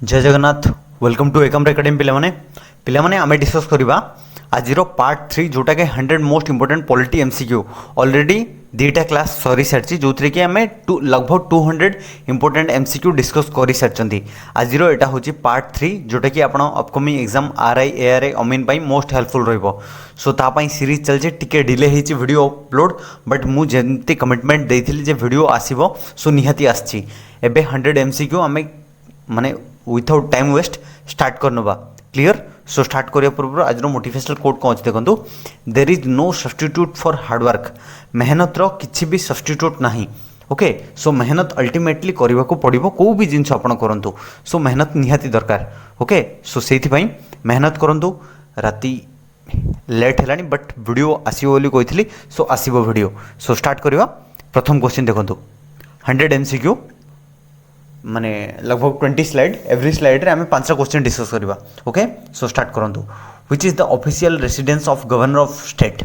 जय Jagannath welcome to Ekam academy पिलाने आमे डिस्कस करवा आज पार्ट 3 जोटा के 100 most important polity MCQ already दुईटा क्लास सरी सारी जो कि आम लगभग 200 इंपोर्टेंट एमसीक्यू डिस्कस कर सारी आज यहाँ हूँ पार्ट 3 जोटा कि आप अपकमिंग एग्जाम आरआई एआरआई अमीन मोस्ट हेल्पफुल रहिबो। सो तापाई सीरीज चलছে टिके डिले होती वीडियो अपलोड बट मुझे कमिटमेंट देती जे वीडियो आसीबो सो निहाती आछि एबे 100 एमसीक्यू आम माने विथआउट टाइम वेस्ट स्टार्ट करनबा क्लियर। सो स्टार्ट करिया पूर्व आज मोटिवेशनल कोड कौन अच्छे देखो there is no substitute for hard work मेहनत रो किसी भी सब्सटीट्यूट नहीं। ओके सो मेहनत अल्टीमेटली करने को पड़ो कौ भी जिनस आप करूँ सो मेहनत निहाती दरकार। ओके सो से मेहनत करूँ राति लेट है बट वीडियो आसो कही सो आसो वीडियो। सो स्टार्ट करवा प्रथम क्वेश्चन देखो 100 एमसीक्यू माने लगभग 20 स्लाइड एवरी स्लाइड रे आम 5 क्वेश्चन डिस्कस करवा। ओके सो स्टार्ट करूँ which is the official residence of governor of state.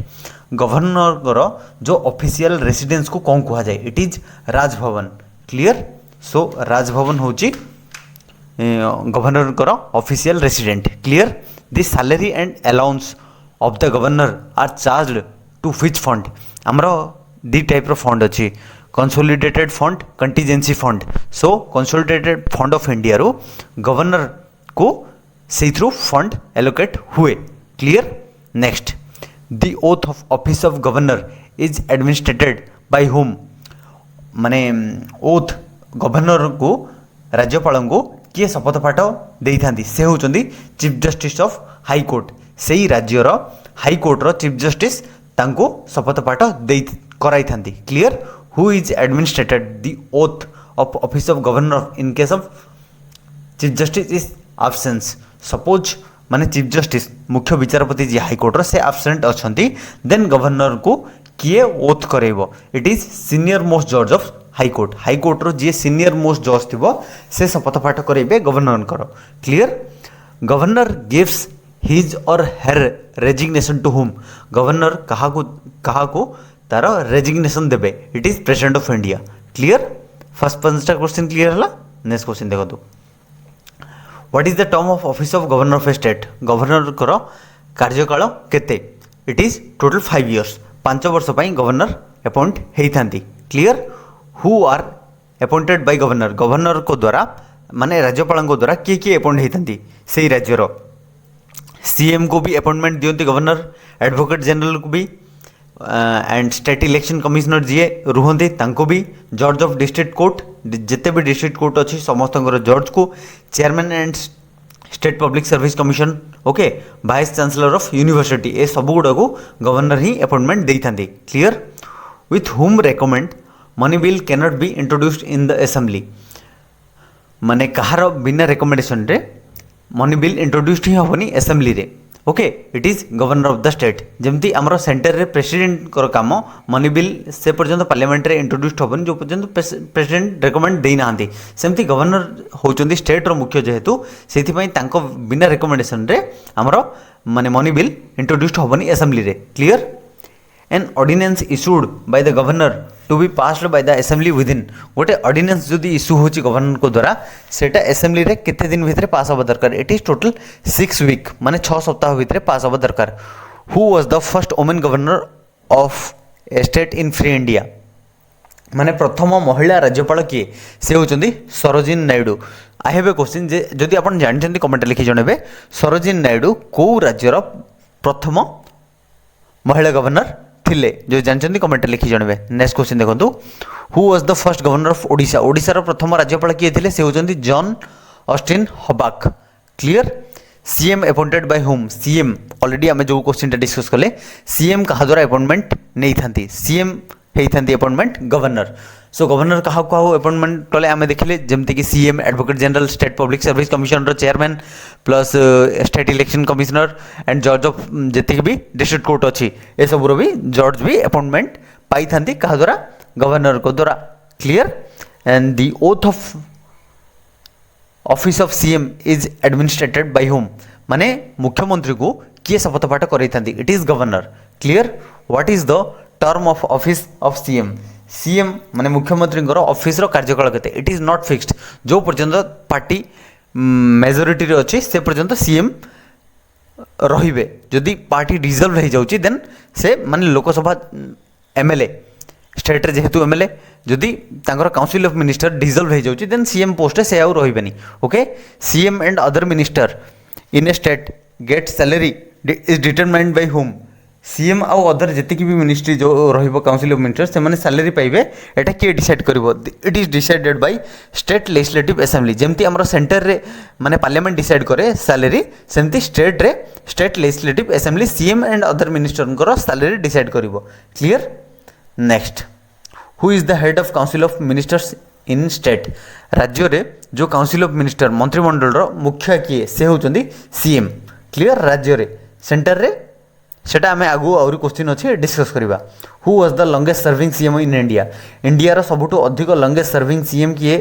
Governor जो ऑफिशियल रेसिडेंस को कौन कहा जाए it is Raj Bhavan clear. So Raj Bhavan हूँ governor official resident clear. The salary and allowance of the governor are charged to which fund आमर the type fund अच्छी consolidated fund contingency fund. So consolidated fund of India रो governor को से through fund allocate हुए clear. Next the oath of office of governor is administered by whom माने oath governor को राज्यपाल को किए शपथ पाठ दे था से होचंदी chief justice of high court से राज्यर हाई कोर्टर चीफ जस्टिस तांको शपथ पाठ दे कराई था clear. Who is administrated the oath of office of governor in case of chief justice is absence। Suppose माने चीफ जस्टिस मुख्य विचारपति जी हाईकोर्टर से absent अच्छी देन गवर्नर को किए ओथ करेबो इट इज सीनियर मोस्ट जज ऑफ हाईकोर्ट। हाईकोर्टर जी सीनियर मोस्ट जज थी से शपथ पाठ करेबे governor clear. Governor gives his और her resignation to whom governor कहा को तार रेजिग्नेशन देबे it is president of India clear. First 5टा क्वेश्चन क्लियर है। नेक्स्ट क्वेश्चन देखो what is the term of office of governor of a state governor कर कार्यकाल केते इट इज टोटल 5 इयर्स 5 वर्ष गवर्नर अपॉइंट होती clear. Who are appointed by governor governor को द्वारा माने राज्यपाल द्वारा किए किए अपॉइंट होती से राज्यर सीएम को भी अपॉइंटमेंट दियंती गवर्नर एडवोकेट जनरल को भी एंड स्टेट इलेक्शन कमिश्नर जी रुहंती तांको भी जज ऑफ डिस्ट्रिक्ट कोर्ट जिते भी डिस्ट्रिक्ट कोर्ट अच्छी समस्त जज को chairman and state public service commission okay vice chancellor of university ए सब गुड़ा को गवर्नर ही अपॉइंटमेंट दे था clear. With whom recommend money bill cannot be introduced in the assembly माने कहार बिना रेकमेंडेशन रे मनी बिल इंट्रोड्यूस्ड ही हेनी असेंबली रे। Okay it is governor of the state जमती आमर सेंटर रे प्रेसिडेंट काम मनी बिल से पर्यंत पार्लियामेंट रे इंट्रोड्यूस्ड हेनी जो पर्यंत प्रेसिडेंट रेकमेंड देना सेमती गवर्नर होचंदी स्टेट रो मुख्य जेहेतु से बिना रेकमेंडेशन रे आमर माने मनी बिल इंट्रोड्यूस्ड हेनी असेंबली रे clear. An ordinance issued by the governor to be passed by the assembly within गोटे ऑर्डिनेंस जदि इश्यू होची गवर्नर को द्वारा सेटा असेंबली रे केते दिन भितर पास होबा दरकार इट इज टोटल 6 वीक माने 6 सप्ताह भितर पास होबा दरकार। Who was the first women governor of a state in free India माने प्रथम महिला राज्यपाल किए से होचंदी Sarojini Naidu. I have a question जे जदि आपण जानछंती कमेंट लिखि जणबे सरोजिनी नायडू को राज्यर प्रथम महिला गवर्नर थिले जो जानते कमेंट लिखि जनबे। नेक्स्ट क्वेश्चन देखो who was the first governor of Odisha ओडिशार प्रथम राज्यपाल किए थे से होचंदी जॉन ऑस्टिन हबाक clear. CM appointed by whom CM already आमे जो क्वेश्चन डिस्कस कले सीएम कहा द्वारा अपॉइंटमेंट नहीं थांती सीएम होती अपॉइंटमेंट गवर्नर। सो गवर्नर क्या अपॉइंटमेंट कले आमे देखले जमती कि CM advocate general state public service commission chairman plus state election commissioner and जज ऑफ जी भी डिस्ट्रिक्ट कोर्ट अच्छी ए सबूर भी जज भी अपॉइंटमेंट पाई था क्या द्वारा गवर्नर को द्वारा clear. And the oath of office of CM is administered by whom माने मुख्यमंत्री को किए शपथ पाठ कराई था it is governor clear. What is the term of office of CM CM माने मुख्यमंत्री ऑफिस कार्यकाल केते इट इज नॉट फिक्स्ड जो पर्यंत पार्टी मेजोरिटी रे अच्छी से पर्यंत सीएम रहिबे जदि पार्टी डिजल्व हो जाउची देन से माने लोकसभा एमएलए स्टेट रे जेहेतु एमएलए जदि तांकर काउंसिल ऑफ मिनिस्टर डिजल्व हो जाउची देन सीएम पोस्ट से आउ रहिबेनी okay CM and other minister in a state get salary is determined by whom CM आउ अदर जति भी मिनिस्ट्री जो रहिबो काउंसिल ऑफ मिनिस्टर से माने सैलरी पाइबे एटा के डिसाइड करबो it is decided by state legislative assembly जेमती हमरो सेंटर रे माने पार्लियामेंट डिसाइड करे सैलरी सेमती स्टेट रे state legislative assembly CM and other minister को सैलरी डिसाइड करबो clear next who is the head of council of ministers in state राज्य रे जो काउंसिल ऑफ मिनिस्टर मंत्रिमंडल रो मुख्य किए से होचंदी सीएम क्लियर राज्य रे सेंटर रे सेटा आमे आगु और क्वेश्चन अच्छे डिस्कस करबा who was the longest serving CM in India India रो सबुठु अधिक लॉन्गेस्ट सर्विंग सीएम किए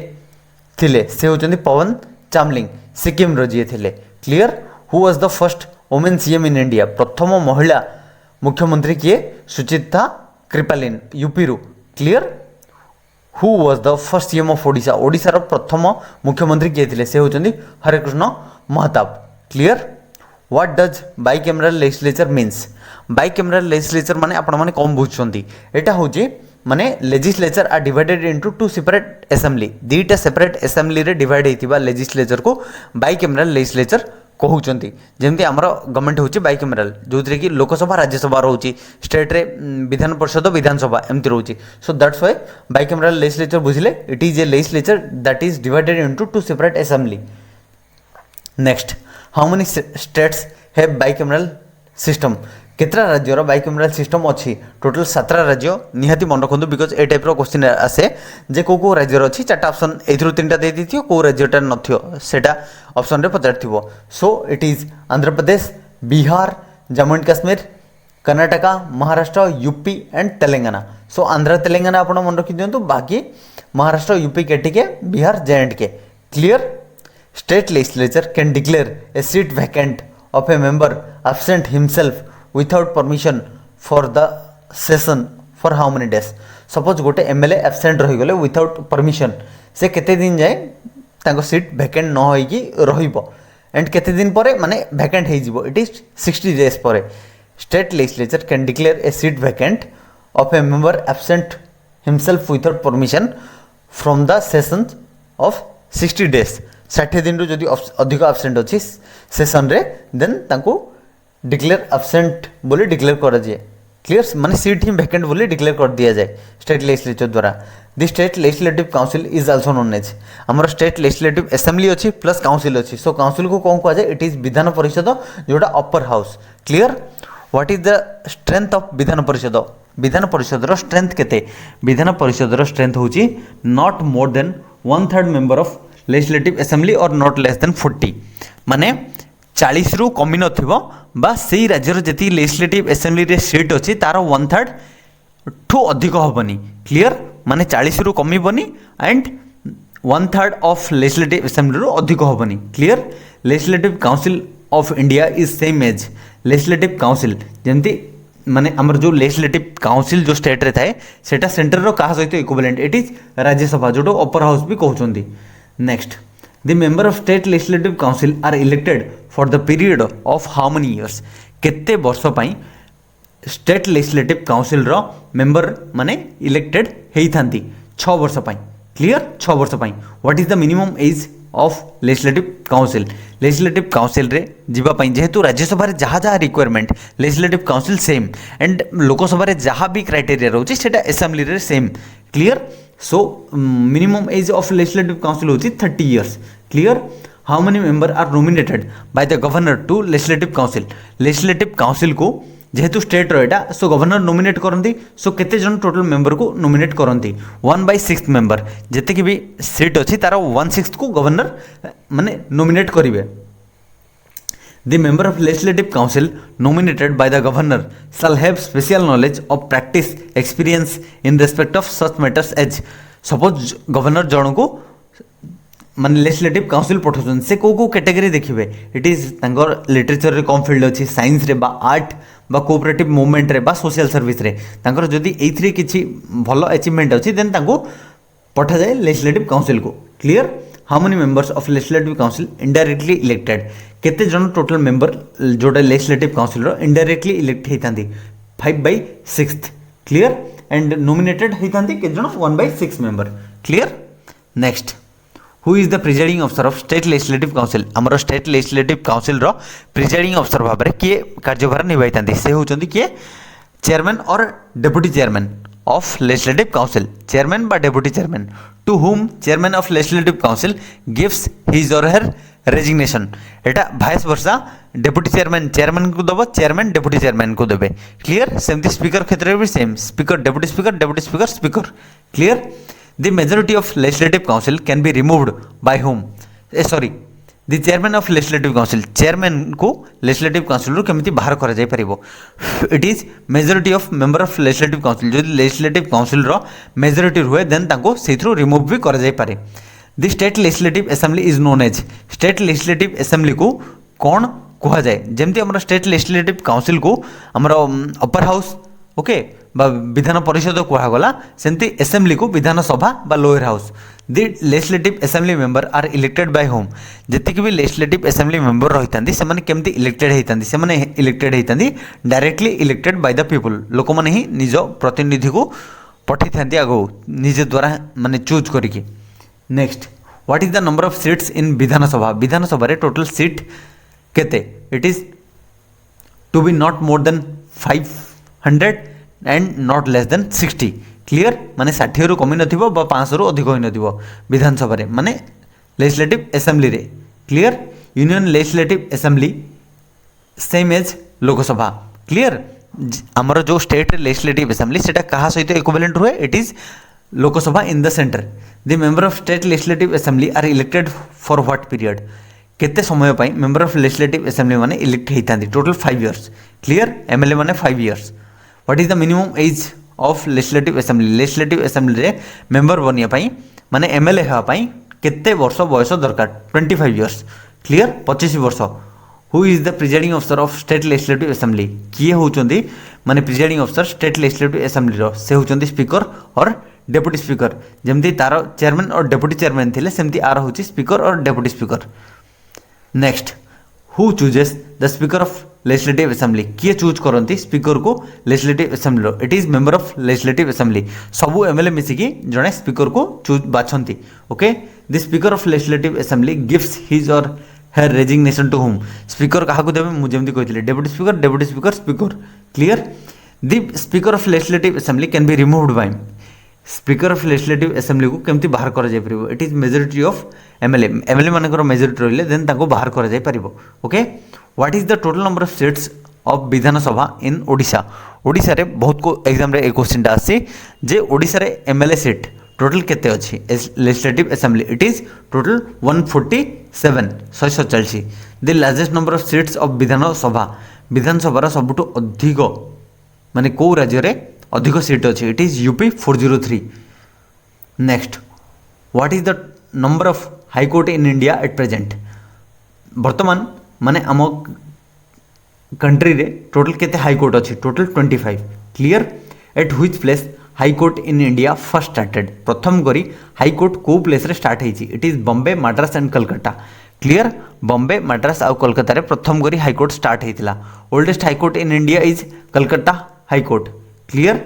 थिले से होचंदी पवन चामलिंग सिक्किम रो जिए थिले clear who was the first women CM in India प्रथम महिला मुख्यमंत्री किए सुचित्रा कृपालिन यूपी रू clear who was the first CM of Odisha Odisha रो प्रथम मुख्यमंत्री किए थिले से होचंदी Harekrushna Mahtab clear what does bicameral legislature means bicameral legislature माने आपण माने कम बुझछंती एटा होची माने legislature are divided into two separate assembly दीटा सेपरेट असेंबली रे डिवाइड हेतिबा लेजिस्लेचर को बाइकैमरल लेजिस्लेचर कहउचंती जेमती हमरो गवर्नमेंट होची बाइकैमरल जोथरे कि लोकसभा राज्यसभा रहउची स्टेट रे विधान परिषद विधानसभा एमती रहउची so that's why bicameral legislature बुझिले it is a legislature that is divided into two separate assembly next how many states have bicameral system केतरा राज्यर बाइकैमरल सिस्टम अच्छी टोटल 17 राज्य निहाती मन रखु बिकज ए टाइप क्वेश्चन आसे जे को राज्यर अच्छी चार्टा ऑप्शन एथरो तीनटा दे दिथियो को राज्यटा नथियो सेटा ऑप्शन रे पचारथिबो so it is Andhra Pradesh Bihar Jammu and Kashmir Karnataka Maharashtra UP and Telangana so Andhra Telangana आपण मन रखि दियंतु बाकी Maharashtra UP KTK Bihar J and K clear State legislature can declare a seat vacant of a member absent himself without permission for the session for how many days? Suppose गोटे MLA absent रही गले without permission से केते दिन जाए तांको सीट vacant न होइकी रहिबो एंड केते दिन परे माने vacant हे जिवो it is 60 days परे state legislature can declare a seat vacant of a member absent himself without permission from the session of 60 days 60 दिन जदि अधिक आबसेंट अच्छी सेशन रे देन तांको डिक्लेयर आबसेंट बोली डिक्लेयर कर दिए क्लियर माने सीट ही वैकेंट बोली डिक्लेयर कर दिया जाए स्टेट लेजिस्लेचर द्वारा the state legislative council is also known as हमर स्टेट लेजिस्लेटिव असेंबली अच्छी प्लस काउंसिल अच्छी सो काउंसिल को कौन कहा जाए इट इज विधान परिषद जोटा upper house clear what is the strength of Vidhan Parishad strength केते विधान परिषद स्ट्रेंथ होची not more then 1/3 member of legislative assembly और नॉट लेस देन 40 माने 40 रु कमी नथिबो बा सेही राज्यर जति लेजिस्लेटिव असेंबली रे सीट अछि तार 1/3 ठू अधिक होबनी क्लियर माने 40 रु कमी बनी एंड 1/3 ऑफ लेजिस्लेटिव असेंबली रु अधिक होबनी clear legislative council of India is same as legislative council जेंती माने हमर जो लेजिस्लेटिव काउंसिल जो स्टेट रे थाए सेटा सेंटर रो कहा सहित equivalent it is Rajya Sabha Johto upper house भी कहउचंदी Next, the member of state legislative council are elected for the period of how many years? केते वर्ष पाई स्टेट लेजिस्लेटिव काउंसिल रो मेंबर माने इलेक्टेड हेई थांती 6 वर्ष पाई क्लियर 6 वर्ष पाई what is the minimum age of legislative council रे जीवा पाई जेहेतु राज्यसभा रे जहाँ जहाँ requirement legislative council same and Lok Sabha रे जहाँ भी क्राइटेरिया रहउची सेटा असेंबली रे same clear so minimum age of legislative council होची 30 years clear how many member are nominated by the governor to legislative council को जेहेतु स्टेट रो एटा सो गवर्नर नॉमिनेट करंती सो केते जन टोटल मेंबर को नॉमिनेट करंती 1/6 मेंबर जेते कि भी सीट अछि तार 1/6 को गवर्नर माने नॉमिनेट करिवे The member of legislative council nominated by the governor shall have special knowledge of practice experience in respect of such matters as suppose governor जन को माने लेजिस्लेटिव काउंसिल पठौछन से को कैटेगरी देखिबे इट इज तांगर लिटरेचर रे कम field अछि science रे बा art बा कोऑपरेटिव मूवमेंट रे बा सोशल सर्विस रे तांगर जदी एथरे किछि भलो अचीवमेंट अछि देन तांको पठा जाय लेजिस्लेटिव काउंसिल को clear how many members of legislative council indirectly elected केते जन टोटल मेंबर जोटा लेजिस्लेटिव काउंसिल रो इनडायरेक्टली इलेक्ट होइतांती 5/6 क्लियर एंड नॉमिनेटेड होइतांती के जन 1/6 member clear next who is the presiding अफसर ऑफ स्टेट लेजिस्लेटिव काउंसिल आमर स्टेट लेजिस्लेटिव काउंसिल रो प्रिजाइडिंग अफसर भाव में किए कार्यभार निभाइतांती से होचंती किए चेयरमैन और deputy chairman of legislative council chairman बा deputy chairman to whom chairman of legislative council gives his or her resignation एटा भाइस वर्षा डेप्यूटी चेयरमैन चेयरमैन को दबो चेयरमैन डेप्यूटी चेयरमैन को देबे क्लियर सेमती स्पीकर क्षेत्र में भी same speaker deputy speaker speaker clear the majority of legislative council can be removed by whom sorry the chairman of legislative council chairman को legislative council रू केमिति बाहर करा जाय परिबो it is majority of member of legislative council जो legislative council रो majority हुए देन ताको सेथरो रिमूव भी करा जाय पारे the state legislative assembly is known as state legislative assembly को कौन कहा जाए जमती आम स्टेट लेजिस्लेटिव काउंसिल को आमर upper house okay Vidhan Parishad कहगला सेमती असेंबली को विधानसभा बा lower house the legislative assembly member are elected by whom जी भी लेजिस्लेटिव असेंबली मेंबर रही से केमती इलेक्टेड होती से इलेक्टेड होती directly elected by the people लोक मैंने ही निज प्रतिनिधि को पठे था आगो निजे द्वारा माने चूज करके next what is the number of seats in Vidhan Sabha Vidhan Sabha total seat केते it is to be not more than 500 and not less than 60 clear माने 60 रु कमी नथिबो बा 500 रु अधिक होई नथिबो विधानसभा रे माने लेजिस्लेटिव असेंबली रे clear union legislative assembly same as Lok Sabha clear आमर जो स्टेट लेजिस्लेटिव असेंबली सेटा कहा सहित इक्विवेलेंट हुए it is Lok Sabha in the centre the member of state legislative assembly are elected for what period केते समय पाई मेंबर ऑफ लेजिस्लेटिव असेंबली माने इलेक्ट होइतांती टोटल 5 इयर्स क्लियर एमएलए माने 5 years what is the minimum age of legislative assembly रे member बनिया पाई माने एमएलए हेवा पाई केते वर्ष बयस दरकार 25 इयर्स क्लियर 25 वर्ष हु इज द प्रिजाइडिंग अफसर ऑफ स्टेट लेजिस्लेटिव असेंबली किए होचंदी माने प्रिजाइडिंग अफसर स्टेट लेजिस्लेटिव असेंबली रो से होचंदी स्पीकर और डेप्यूटी स्पीकर जमती तार चेयरमैन और डेप्यूटी चेयरमैन थिले सेमती आर होची स्पीकर और deputy speaker next who chooses the speaker of legislative assembly किए चूज करती स्पीकर को लेजिस्लेटिव असेंबली रो it is member of legislative assembly सबू एमएलए मिसिकी जड़े स्पीकर को चूज बाछंती okay the speaker of legislative assembly gives his or her resignation to whom speaker क्या देवे मुझे कही deputy speaker speaker clear the speaker of legislative assembly can be removed by speaker of legislative assembly को केमती बाहर करा जाय परिबो it is majority of MLA मानकर मेजॉरिटी रहिले देन ताको बाहर करा जाय परिबो okay what is the total number of seats of Vidhan Sabha in Odisha Odisha रे बहुत को एग्जाम रे ए क्वेश्चन आसी जे ओडिशा रे एमएलए सीट टोटल केते अछि legislative assembly it is total 147 147 the largest number of seats of Vidhan Sabha रा सबुटो अधिक माने को राज्य रे अधिक सीट अच्छी it is UP 403 next what is the number of high court in India at present वर्तमान माने आम कंट्री रे टोटल केते हाईकोर्ट अच्छी total 25 clear at which place high court in India first started प्रथम करी हाईकोर्ट को प्लेस रे स्टार्ट होइछि it is Bombay Madras and Calcutta clear Bombay Madras और कोलकाता रे प्रथम करी हाईकोर्ट स्टार्ट होइतिला oldest high court in India is Calcutta high court clear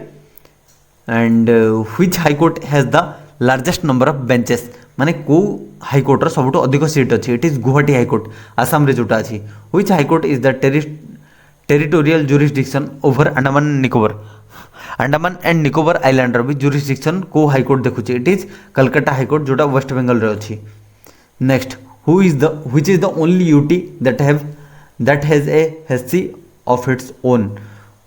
and which high court has the largest number of benches माने को हाईकोर्ट सबुठ अधिक सीट अच्छी it is Guwahati high court Assam रे जोटा अच्छी which high court is the territorial jurisdiction over Andaman and Nicobar island रो भी जुरिस्डिक्शन को हाईकोर्ट देखुची इट इज कलकत्ता हाईकोर्ट जोटा वेस्ट बेंगल रे अच्छी next which is the only UT that has a history of its own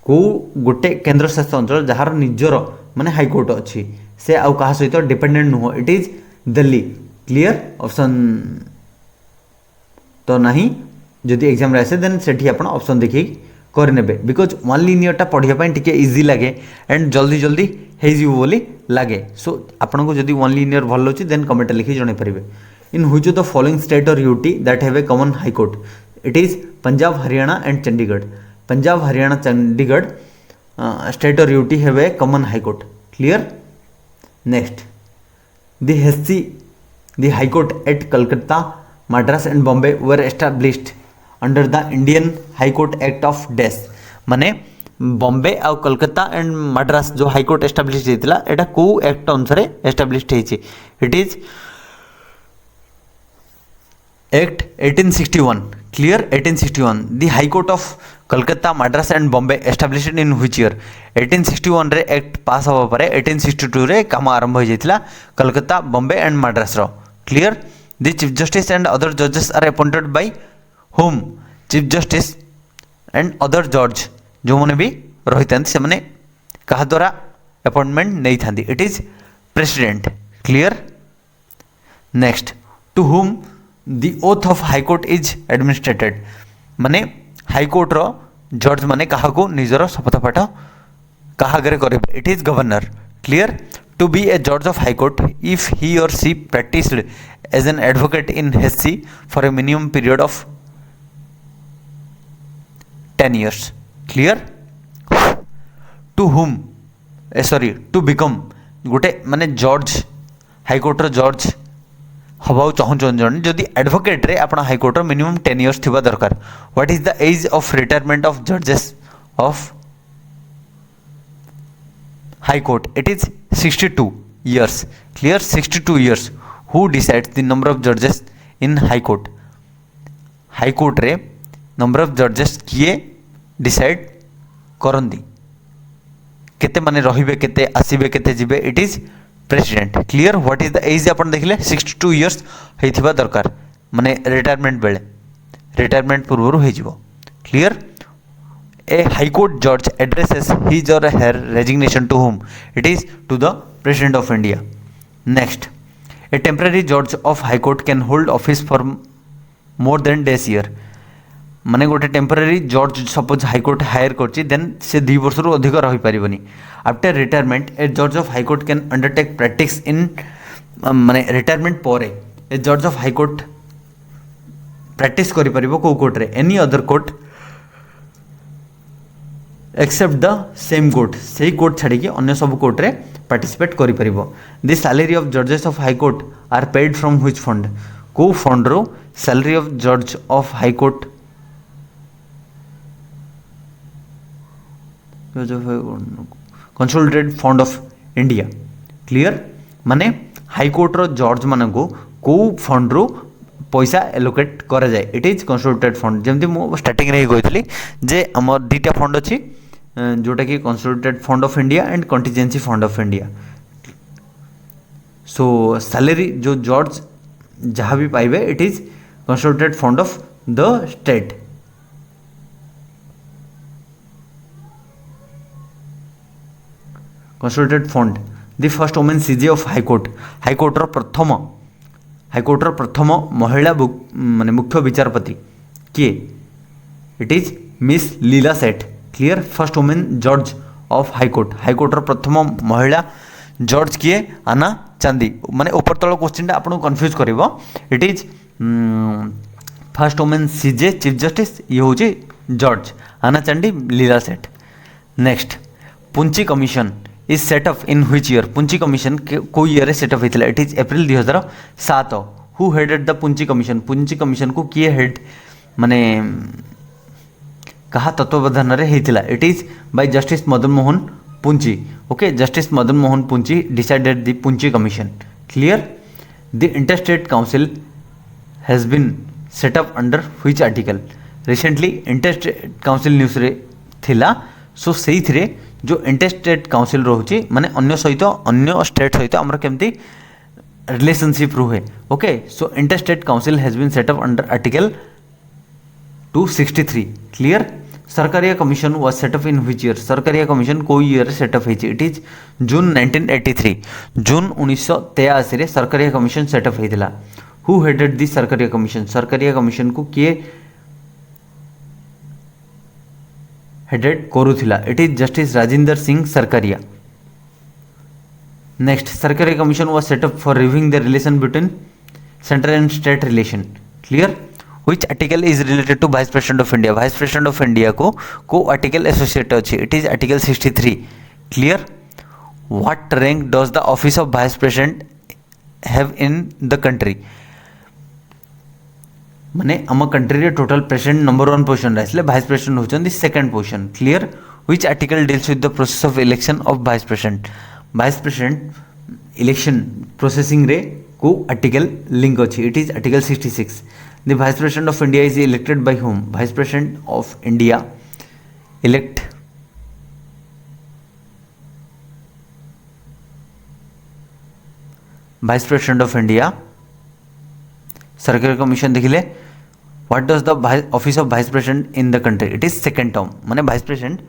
को गोटे केंद्र शासित अंचल जार निजर माने हाईकोर्ट अच्छी से आउ कहा सहित डिपेंडेंट नुह it is Delhi clear option तो नहीं जदि एग्जाम आसे देन सेठी आपण ऑप्शन देखि करने बिकज वन लिनियरटा पढ़ाई टी इजी लगे एंड जल्दी जल्दी हो बोली लगे सो आपन को जदि वन लिनियर भल अच्छी देन कमेंट लिखि जणाई पारे in which of the following state or UT that have a common high court it is Punjab Haryana and Chandigarh Punjab Haryana Chandigarh state or UT have a common high court clear next the history The High Court at Calcutta, Madras and Bombay were established under the Indian High Court Act of Dash. माने बॉम्बे आउ Calcutta and Madras जो high court establish होता है कौ act अनुसार establish होती it is act 1861 clear 1861 the high court of Calcutta Madras and Bombay established in which year 1861 रे act पास होगा पर 1862 रे काम आरंभ हो जाता Calcutta Bombay and Madras row clear the chief justice and other जजेस are appointed bye home chief justice and other जज जो मैंने भी रही था से मैंने कहा द्वारा अपॉइंटमेंट नहीं था it is president clear next to whom the oath of high court is administered माने हाई कोर्ट रो जज माने कहा को निजर शपथ पाठ कहा आगे करे it is governor clear to be a जज of high court if he or she practised as an advocate in हेसी for a minimum period of 10 years clear to whom sorry to become गोटे माने जज हाईकोर्टर जज हवा चाहून जन जदि advocate रे आपण हाईकोर्टर मिनिमम 10 years थिबा दरकार what is the age of retirement of जजेस of high court it is 62 years clear 62 years who decides the number of जजेस इन हाईकोर्ट हाईकोर्ट रे नंबर ऑफ जजेस किए डिसाइड करंदी केते माने रहिबे केते आसीबे केते जिबे it is president clear what is the age अपन देखले 62 years हेथिबा दरकार माने रिटायरमेंट बेले रिटायरमेंट पूर्व हो जिवो क्लियर ए हाई कोर्ट जज addresses his or her resignation to home it is to the president of India next A temporary जज of high court can hold office for more than days year माने गोटे temporary जज suppose high court higher करछि then से 2 वर्ष रु अधिक रही परिबनी आफ्टर रिटायरमेंट ए जज of high court can undertake practice in माने रिटायरमेंट पर ए जज ऑफ हाईकोर्ट प्रैक्टिस करि परिबो को कोर्ट रे any other court except the same court सही कोर्ट छाड़ी कि अन्य सब कोर्ट रे पार्टिसिपेट करि परिबो द सैलरी ऑफ जजेस of high court are paid from which fund को फंड रो सैलरी ऑफ जज of high court consolidated fund of India clear माने हाई कोर्ट रो जज मान को फंड रो पैसा एलोकेट करा जाए इट इज कंसोलिडेटेड फंड जमती मु स्टार्टिंग रे कहली जे हमर दुटा फंड अछि जोटा कि consolidated fund of India and contingency fund of India so salary जो जज जहाँ भी पाइबे it is consolidated fund of the state consolidated fund the first women CJ of high court रो प्रथम महिला माने मुख्य विचारपति किए इट इज मिस लीला सेठ क्लियर फर्स्ट वुमेन जज ऑफ हाईकोर्ट रो प्रथम महिला जज किए आना चांदी माने ऊपर तल क्वेश्चन आपको कन्फ्यूज करिवो it is first women CJ chief justice ये हूँ जज Anna Chandy Leela Seth next Punchhi commission is set up in which year Punchhi commission को ईयर सेटअप होता it is April 2007 who headed the Punchhi commission को किए हेड माने कहा तत्वावधान रे हेतिला it is by justice Madan Mohan Punchhi okay justice Madan Mohan Punchhi decided the Punchhi commission clear the interstate council has been set up under which article recently interstate council news रे थिला सो सेई थिरे जो इंटरस्टेट काउंसिल रोचे माने अन्य सहित अन्य स्टेट सहित आमर केमती रिलेशनशिप रुहे okay so interstate council has been set up under article 263 clear Sarkaria commission was set up in which year Sarkaria commission को ईयर सेटअप होइछि इट इज जून 1983 जून 1983 रे सरकारिया कमिशन सेटअप होइतिला who headed the Sarkaria commission को किए हेडेड करूथिला it is justice Rajendra Singh Sarkaria next Sarkaria commission was set up for reviewing the relation between central and state relation clear which article is related to vice president of India को article associate अच्छी it is article 63 clear what rank does the office of vice president have in the country माने आम country रे total president number 1 position आसले vice president होचंदी second position clear which article deals with the process of election of vice president election processing रे को article link अछि it is article 66 the vice president of India is elected by whom vice president of India elect vice president of India सरकारी commission देखिले what does the office of vice president in the country it is second term माने vice president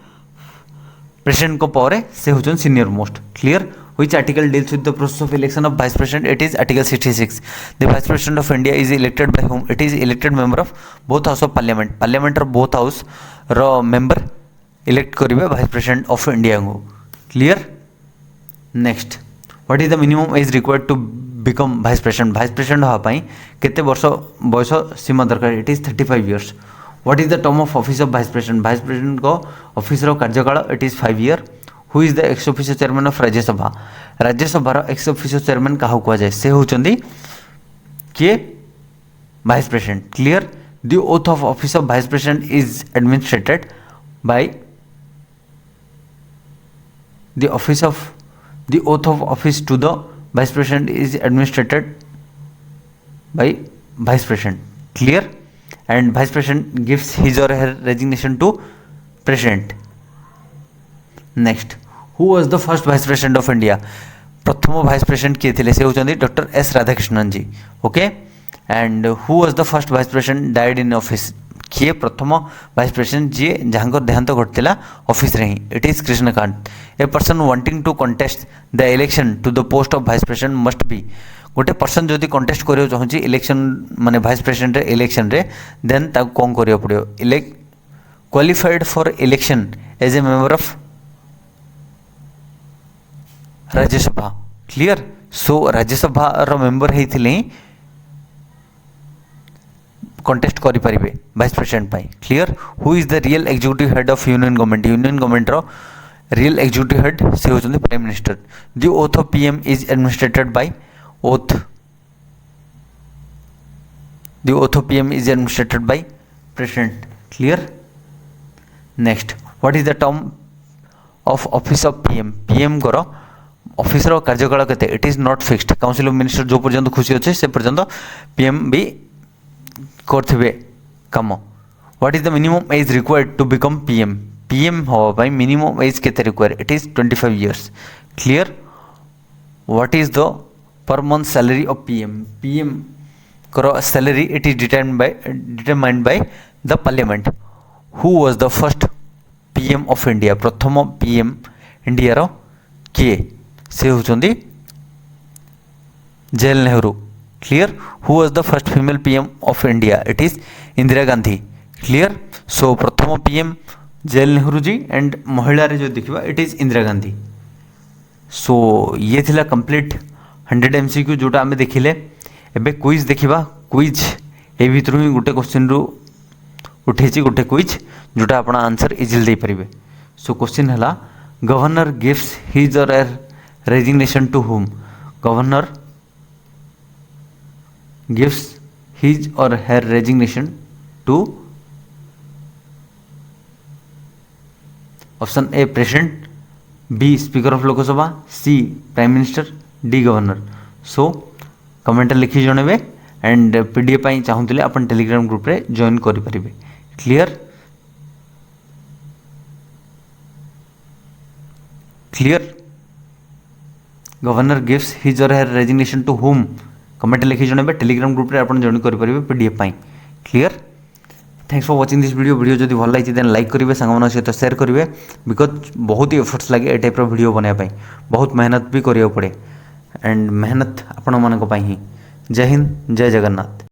को power से होचन senior most clear which article deals with the process of election of vice president it is article 66 the vice president of India is elected by whom it is elected member of both house of parliament रो both house रो member elect करिवे vice president of India को clear next what is the minimum age required to become vice president हाँपाई केते वर्ष बयस सीमा दरकार it is 35 years what is the term of office of vice president को ऑफिस रो कार्यकाल it is 5 year who is the ex officio chairman of Rajya Sabha ex officio chairman क्या हुआ जाए से होचंदी किए vice president clear the oath of office of vice president is administered by the office of the oath of office to the vice president is administered by vice president clear and vice president gives his or her resignation to president next who was the first vice president of India प्रथम vice president किए थे से होचंदी doctor S Radhakrishnan ji okay and who was the first vice president died in office किए प्रथम vice president जी जहाँ देहांत घटला ऑफिस रे ही it is Krishan Kant a person wanting to contest the election to the post of vice president must be गोटे person जदि contest करियो चाहूची इलेक्शन माने भाइस प्रेसिडेंट रे इलेक्शन रे देन ताको कोन करियो पड़ियो elect qualified for election as a member of Rajya Sabha clear so Rajya Sabha रो मेंबर हेथिले कंटेस्ट करि परिबे वाइस प्रेसिडेंट पाई clear who is the real executive head of union government रो रियल एग्जीक्यूटिव हेड से होचंदी prime minister the oath of PM is administered by oath the oath of PM is administered by president clear next what is the term of office of PM करो office रो कार्यकाल केते it is not fixed council of minister जो पर्यंत खुशी अच्छे से पर्यंत पीएम भी करथिबे काम what is the minimum age required to become PM होवा पाई मिनिमम एज केते require it is 25 years clear what is the per month salary of PM करो salary it is determined by the parliament who was the first PM of India प्रथम PM India रो किए से होचंदी Jawaharlal Nehru clear who was the first female PM of India it is Indira Gandhi clear so प्रथम PM Jawaharlal Nehru ji and महिला रे जो देखिबा it is Indira Gandhi so ये थिला कंप्लीट 100 एमसीक्यू जोटा आमे देखिले एबे क्विज देखिबा क्विज ए भितरु ही गोटे क्वेश्चन रु उठेछि गोटे क्विज जोटा आपण आंसर इजिली दे परिबे सो क्वेश्चन हला governor gives his or her resignation to whom governor gives his or her resignation to option A president B speaker of Lok Sabha C prime minister D governor so comment लिखि जणबे and PDF पाई चाहूले अपन Telegram group रे join करि परिबे clear governor gives his or her resignation to whom comment लिखि जणबे टेलीग्राम ग्रुप रे अपन जॉइन करि परिबे पीडीएफ पाई clear thanks for watching this video जदि भल लागी देन लाइक करिवे संगमान सहित शेयर करिवे बिकॉज बहुत ही एफर्ट्स लागे ए टाइप रो वीडियो बनाया पाई बहुत मेहनत भी करियो पड़े एंड मेहनत आपण मानक पाई ही जय हिंद जय जगन्नाथ।